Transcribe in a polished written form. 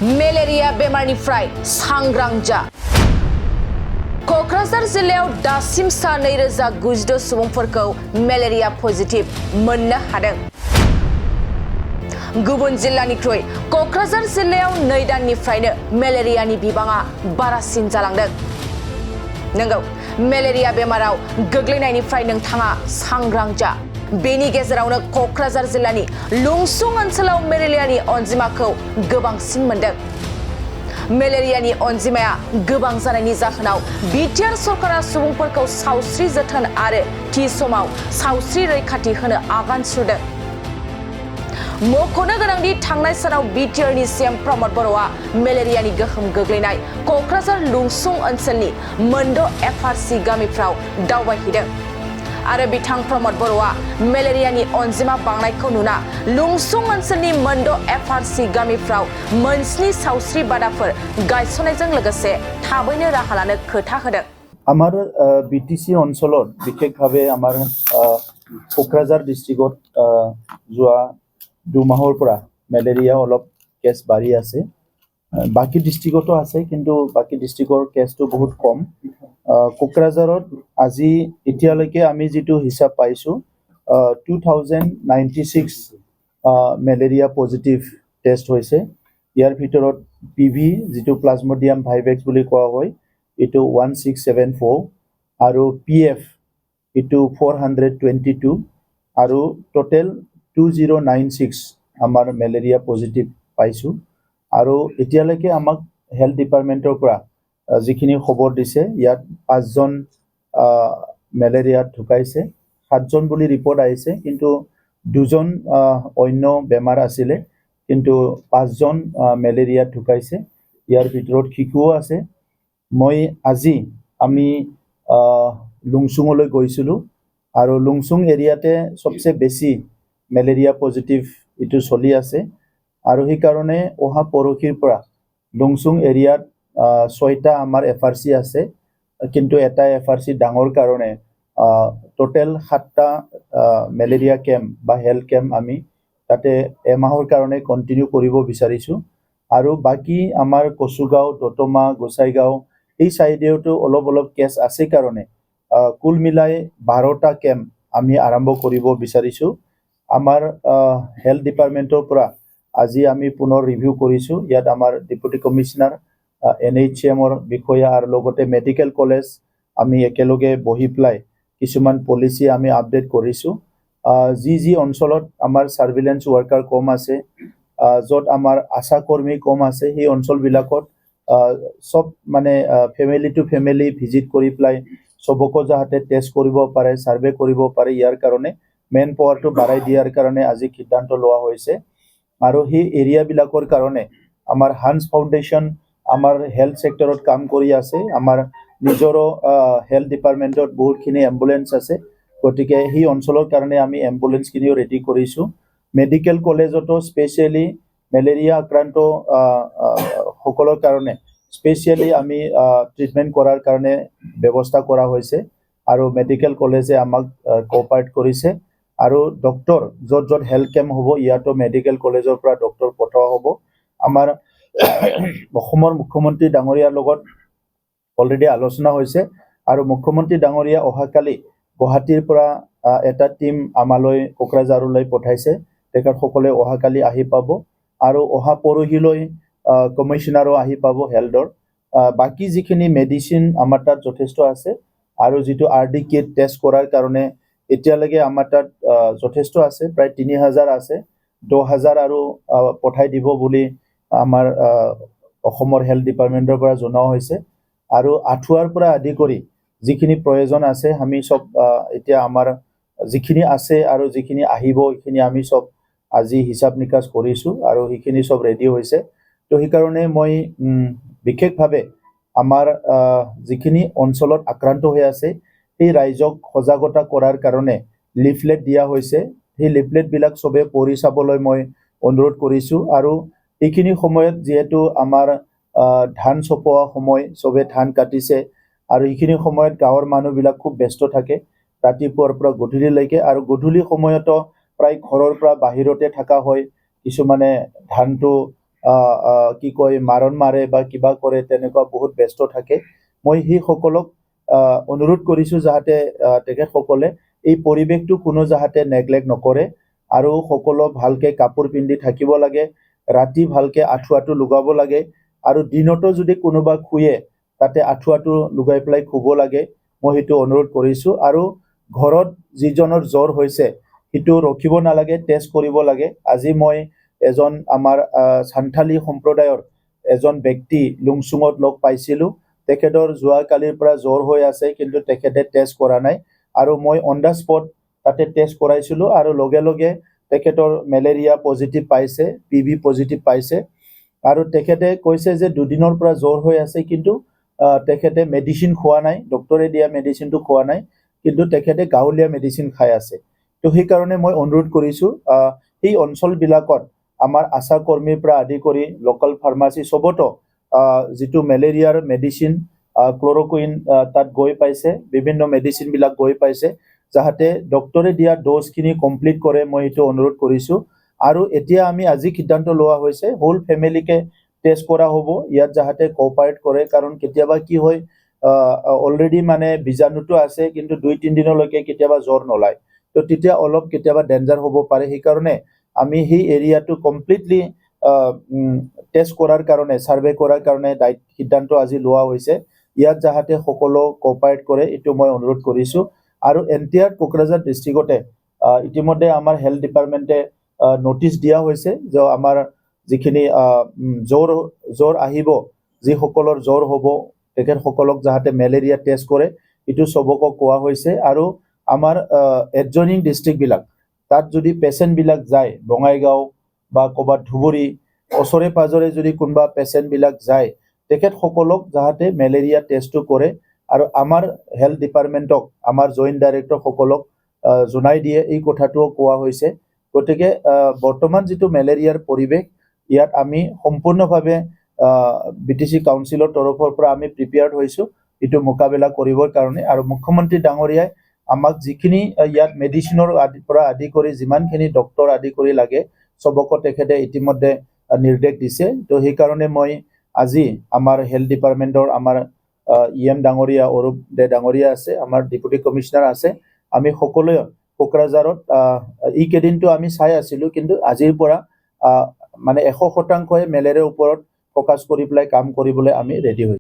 Malaria बेमारनिफ्राय सांग्रां जा। क'क्राझार जिल्लायाव दासिम सा 2096 सुबुंफोरखौ मेलेरिया पजिटिव मोननो हादों। गुबुन जिल्लानिख्रुइ क'क्राझार जिल्लायाव 2 दाननिफ्रायनो मेलेरियानि बिबाङा बारासिन जालांदों। नंगौ, मेलेरिया बेमाराव गोग्लैनायनिफ्राय नोंथाङा सांग्रां जा। बेनि गेजेरावनो क'क्राझार जिल्लानि लुंसुं ओनसोलाव मेलेरियानि अनजिमाखौ गोबांसिन मोनदों। मेलेरियानि अनजिमाया गोबां जानायनि जाहोनाव बिटिआर सरकारा सुबुंफोरखौ सावस्रि जोथोन आरो थि समाव सावस्रि रैखाथि होनो आगान सुरदों। मख'नो गोनांदि थांनाय सानाव बिटिआरनि सीएम प्रमद बर'आ मेलेरियानि गोहोम गोग्लैनाय क'क्राझार लुंसुं ओनसोलनि मोनद' एफआरसि गामिफ्राव दावबायहैदों आरो बिथां प्रमद बर'आ मेलेरियानि अनजिमा बांनायखौ नुना लुंसुं ओनसोलनि मोनद' एफआरसि गामिफ्राव मोनस्नि सावस्रि बादाफोर गायसननायजों लोगोसे थाबैनो राहा लानो खोथा होदों। আমাৰ বিটিসি অঞ্চলত বিশেষভাৱে আমাৰ কোকৰাঝাৰ ডিস্ট্ৰিক্টত যোৱা 2 মাহৰ পৰা মেলেৰিয়া অলপ কেছ বাঢ়ি আছে। বাকি ডিস্ট্ৰিক্টতো আছে, কিন্তু বাকি ডিস্ট্ৰিক্টৰ কেছটো বহুত কম। কোকৰাঝাৰত আজি এতিয়ালৈকে আমি যেটো হিসাব পাইছো 2096 মেলেৰিয়া পজিটিভ টেষ্ট হৈছে। ইয়াৰ ভিতৰত পিভি যেটো প্লাজমোডিয়াম ভাইভেক্স বুলি কোৱা হয় এটো 1674 আৰু পিএফ এটো 422 আৰু টোটাল 2096 আমাৰ মেলেৰিয়া পজিটিভ পাইছো। আৰু এতিয়ালৈকে আমাক হেলথ ডিপাৰ্টমেন্টৰ পৰা যিখিনি খবৰ দিছে ইয়াত 5 জন মেলেৰিয়া ঢুকাইছে, 7 জন বুলি ৰিপৰ্ট আহিছে, কিন্তু 2 জন অন্য বেমাৰ আছিলে, কিন্তু 5 জন মেলেৰিয়া ঢুকাইছে। ইয়াৰ ভিতৰত শিশুও আছে। মই আজি আমি লুংসুঙলৈ গৈছিলো আৰু লুংসুং এৰিয়াতে সবচে বেছি মেলেৰিয়া পজিটিভ ইটো চলি আছে আৰু সেই কাৰণে অহা পৰহিৰ পৰা লুংসুং এৰিয়াত 6টা আমাৰ এফআৰসি আছে, কিন্তু এটা এফআৰসি ডাঙৰ কাৰণে টোটাল 7টা মেলেৰিয়া কেম্প বা হেলথ কেম্প আমি তাতে এমাহৰ কাৰণে কন্টিনিউ কৰিব বিচাৰিছো। আৰু বাকি আমাৰ কচুগাঁও, দতমা, গোসাইগাঁও এই সাইডেওটো অলপ কেছ আছে কাৰণে কুল মিলাই 12টা কেম্প আমি আৰম্ভ কৰিব বিচাৰিছো। আমাৰ হেলথ ডিপাৰ্টমেন্টৰ পৰা আজি আমি পুনৰ ৰিভিউ কৰিছো। ইয়াত আমাৰ ডেপুটি কমিশনাৰ এনএইচএমৰ বিষয়া আৰু লগতে মেডিকেল কলেজ আমি একেলগে বহি প্লাই কিছুমান পলিসি আমি আপডেট কৰিছো। যি অঞ্চলত আমাৰ সাৰ্ভিলেন্স ওয়াৰ্কাৰ কম আছে, যত আমাৰ আশা কৰ্মী কম আছে, সেই অঞ্চলবিলাকত সব মানে ফ্যামিলি টু ফ্যামিলি ভিজিট কৰি প্লাই সবকো যাতে টেষ্ট কৰিব পাৰে, সাৰ্ভে কৰিব পাৰে, ইয়াৰ কাৰণে মেন পাৱাৰটো বাঢ়াই দিয়াৰ কাৰণে আজি সিদ্ধান্ত লোৱা হৈছে। আৰু সেই এৰিয়া বিলাকৰ কাৰণে আমাৰ হান্স ফাউণ্ডেশ্যন আমাৰ হেলথ সেক্টৰত কাম কৰি আছে। আমাৰ নিজৰো হেলথ ডিপাৰ্টমেন্টত বহুতখিনি এম্বুলেন্স আছে, গতিকে সেই অঞ্চলৰ কাৰণে আমি এম্বুলেন্স কিনিও ৰেডি কৰিছো। মেডিকেল কলেজতো স্পেশালি মেলেৰিয়া আক্ৰান্ত সকলৰ কাৰণে স্পেশালি আমি ট্ৰিটমেন্ট কৰাৰ কাৰণে ব্যৱস্থা কৰা হৈছে আৰু মেডিকেল কলেজে আমাক কোঅপাৰেট কৰিছে। আৰু ডক্টৰ যত হেলথ কেম্প হ'ব ইয়াতো মেডিকেল কলেজৰ পৰা ডক্টৰ পঠোৱা হ'ব। আমাৰ অসমৰ মুখ্যমন্ত্ৰী ডাঙৰীয়াৰ লগত অলৰেডি আলোচনা হৈছে আৰু মুখ্যমন্ত্ৰী ডাঙৰীয়া অহাকালি গুৱাহাটীৰ পৰা এটা টিম আমালৈ কোকৰাঝাৰলৈ পঠাইছে। তেখেতসকলে অহাকালি আহি পাব আৰু অহা পৰহিলৈ কমিশনাৰো আহি পাব হেলথৰ। বাকি যিখিনি মেডিচিন আমাৰ তাত যথেষ্ট আছে আৰু যেটো আৰডি কিট টেষ্ট কৰাৰ কাৰণে এতিয়ালৈকে আমাৰ তাত যথেষ্ট আছে, প্ৰায় 3000 আছে। 10000 আৰু পঠাই দিব বুলি আমাৰ অসমৰ হেলথ ডিপাৰ্টমেন্টৰ পৰা জনোৱা হৈছে। আৰু আঠুৱাৰ পৰা আদি কৰি যিখিনি প্ৰয়োজন আছে আমি সব এতিয়া আমাৰ যিখিনি আছে আৰু যিখিনি আহিব এইখিনি আমি সব আজি হিসাব নিকাচ কৰিছো আৰু সেইখিনি সব ৰেডি হৈছে। তো সেই কাৰণে মই বিশেষভাৱে আমাৰ যিখিনি অঞ্চলত আক্ৰান্ত হৈ আছে সেই ৰাইজক সজাগতা কৰাৰ কাৰণে লিফলেট দিয়া হৈছে। সেই লিফলেট বিলাক সবে পঢ়ি চাবলৈ মই অনুৰোধ কৰিছো। আৰু এইখিনি সময়ত যেহেতু আমাৰ ধান চপোৱা সময়, সবে ধান কাটিছে আৰু এইখিনি সময়ত গাঁৱৰ মানুহবিলাক খুব ব্যস্ত থাকে ৰাতিপুৱাৰ পৰা গধূলিলৈকে, আৰু গধূলি সময়তো প্ৰায় ঘৰৰ পৰা বাহিৰতে থাকা হয়। কিছুমানে ধানটো কি কয় মাৰণ মাৰে বা কিবা কৰে তেনেকুৱা বহুত ব্যস্ত থাকে মই সেইসকলক অনুৰোধ কৰিছোঁ যাতে তেখেতসকলে এই পৰিৱেশটো কোনো যাতে নেগলেক্ট নকৰে আৰু সকলো ভালকে কাপোৰ পিন্ধি থাকিব লাগে ৰাতি ভালকে আঁঠুৱাটো লগাব লাগে আৰু দিনতো যদি কোনোবা শুয়ে তাতে আঁঠুৱাটো লগাই পেলাই শুব লাগে মই সেইটো অনুৰোধ কৰিছোঁ আৰু ঘৰত যিজনৰ জ্বৰ হৈছে সেইটো ৰখিব নালাগে টেষ্ট কৰিব লাগে আজি মই এজন আমাৰ সান্থালী সম্প্ৰদায়ৰ এজন ব্যক্তি লুংচুঙত লগ পাইছিলোঁ তেখেতৰ যোৱাকালিৰ পৰা জ্বৰ হৈ আছে কিন্তু তেখেতে টেষ্ট কৰা নাই আৰু মই অন দ্য স্পট তাতে টেষ্ট কৰাইছিলোঁ আৰু লগে লগে তেখেতৰ মেলেৰিয়া পজিটিভ পাইছে পিভি পজিটিভ পাইছে আৰু তেখেতে কৈছে যে দুদিনৰ পৰা জ্বৰ হৈ আছে কিন্তু তেখেতে মেডিচিন খোৱা নাই ডক্টৰে দিয়া মেডিচিনটো খোৱা নাই কিন্তু তেখেতে গাঁৱলীয়া মেডিচিন খাই আছে তো সেইকাৰণে মই অনুৰোধ কৰিছোঁ এই অঞ্চলবিলাকত আমাৰ আশা কৰ্মীৰ পৰা আদি কৰি লোকেল ফাৰ্মাচী চবতো যিটো মেলেৰিয়াৰ মেডিচিন ক্ল'ৰকুইন তাত গৈ পাইছে বিভিন্ন মেডিচিনবিলাক গৈ পাইছে যাতে ডক্টৰে দিয়া ড'জখিনি কমপ্লিট কৰে মই সেইটো অনুৰোধ কৰিছোঁ আৰু এতিয়া আমি আজি সিদ্ধান্ত লোৱা হৈছে হোল ফেমিলিকে টেষ্ট কৰা হ'ব ইয়াত যাতে কোঅপাৰেট কৰে কাৰণ কেতিয়াবা কি হয় অলৰেডি মানে বীজাণুটো আছে কিন্তু 2-3 দিনলৈকে কেতিয়াবা জ্বৰ নলায় তো তেতিয়া অলপ কেতিয়াবা ডেঞ্জাৰ হ'ব পাৰে সেইকাৰণে আমি সেই এৰিয়াটো কমপ্লিটলি টেষ্ট কৰাৰ কাৰণে সাৰ্ভে কৰাৰ কাৰণে সিদ্ধান্ত আজি লোৱা হৈছে ইয়াত যাতে সকলো কোঅপাৰেট কৰে এইটো মই অনুৰোধ কৰিছোঁ আৰু এনটিআৰ কোকৰাঝাৰ ডিষ্ট্ৰিক্টতে ইতিমধ্যে আমাৰ হেল্থ ডিপাৰ্টমেণ্টে নোটিছ দিয়া হৈছে যে আমাৰ যিখিনি জ্বৰ আহিব যিসকলৰ জ্বৰ হ'ব তেখেতসকলক যাতে মেলেৰিয়া টেষ্ট কৰে এইটো চবকক কোৱা হৈছে আৰু আমাৰ এডজইনিং ডিষ্ট্ৰিক্টবিলাক তাত যদি পেচেণ্টবিলাক যায় বঙাইগাঁও বা ক'ৰবাত ধুবুৰী ওচৰে পাজৰে যদি কোনোবা পেচেণ্টবিলাক যায় তেখেতসকলক যাতে মেলেৰিয়া টেষ্টটো কৰে আৰু আমাৰ হেল্থ ডিপাৰ্টমেণ্টক আমাৰ জইণ্ট ডাইৰেক্টৰসকলক জনাই দিয়ে এই কথাটোও কোৱা হৈছে গতিকে বৰ্তমান যিটো মেলেৰিয়াৰ পৰিৱেশ ইয়াত আমি সম্পূৰ্ণভাৱে BTC কাউন্সিলৰ তৰফৰ পৰা আমি প্ৰিপেয়াৰ্ড হৈছোঁ এইটো মোকাবিলা কৰিবৰ কাৰণে আৰু মুখ্যমন্ত্ৰী ডাঙৰীয়াই আমাক যিখিনি ইয়াত মেডিচিনৰ পৰা আদি কৰি যিমানখিনি ডক্টৰ আদি কৰি লাগে চবকো তেখেতে ইতিমধ্যে নিৰ্দেশ দিছে তো সেইকাৰণে মই আজি আমাৰ হেল্থ ডিপাৰ্টমেণ্টৰ আমাৰ EM ডাঙৰীয়া অৰূপ দে ডাঙৰীয়া আছে আমাৰ ডেপুটি কমিশনাৰ আছে আমি সকলোৱে কোকৰাঝাৰত এই কেইদিনটো আমি চাই আছিলোঁ কিন্তু আজিৰ পৰা মানে 100% মেলেৰিয়াৰ ওপৰত ফ'কাছ কৰি পেলাই কাম কৰিবলৈ আমি ৰেডি হৈছোঁ